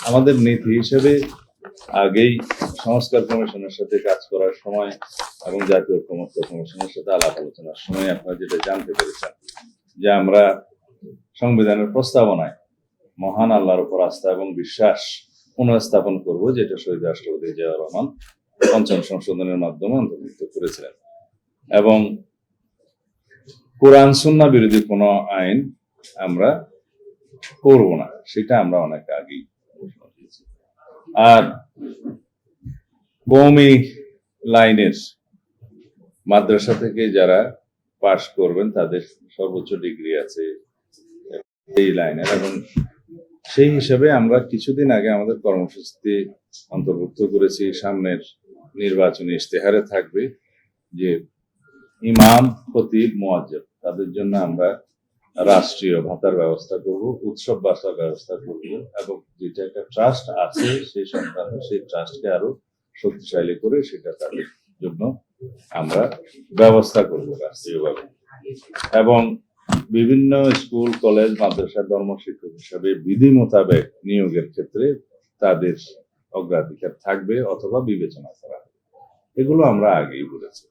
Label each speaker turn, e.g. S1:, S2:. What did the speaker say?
S1: আমাদের নীতি হিসেবে আগেই সংস্কার কমিশনের সাথে কাজ করার সময় এবং জাতীয় ঐক্যমত্য কমিশনের সাথে আলাপ আলোচনার সময় আপনারা যেটা জানতে পেরেছেন যে আমরা সংবিধানের প্রস্তাবনায় মহান আল্লাহর উপর আস্থা এবং বিশ্বাস পুনঃস্থাপন করব, যেটা শহীদ রাষ্ট্রপতি জিয়াউর রহমান পঞ্চম সংশোধনের মাধ্যমে অন্তর্ভুক্ত করেছিলেন। এবং কোরআন সুন্নাহ বিরোধী কোনো আইন আমরা করব না, সেটা আমরা অনেক আগেই ঘোষণা দিয়েছি। আর কওমি লাইনের মাদ্রাসা থেকে যারা পাশ করবেন তাদের সর্বোচ্চ ডিগ্রি আছে এই লাইনের, এবং সেই হিসেবে আমরা কিছুদিন আগে আমাদের কর্মসূচিতে অন্তর্ভুক্ত করেছি, সামনের নির্বাচনী ইশতেহারে থাকবে যে ইমাম, খতিব, মুয়াজ্জিন তাদের জন্য আমরা রাষ্ট্রীয় ভাতার ব্যবস্থা করব, উৎসব বাসার ব্যবস্থা করব, এবং যেটা একটা ট্রাস্ট আছে সেই সংক্রান্ত সেই ট্রাস্টকে আরো শক্তিশালী করে সেটা তাদের জন্য আমরা ব্যবস্থা করব রাষ্ট্রীয়ভাবে। এবং বিভিন্ন স্কুল, কলেজ, মাদ্রাসা ধর্ম শিক্ষক হিসাবে বিধি মোতাবেক নিয়োগের ক্ষেত্রে তাদের অগ্রাধিকার থাকবে অথবা বিবেচনা করা হবে। এগুলো আমরা আগেই বলেছি।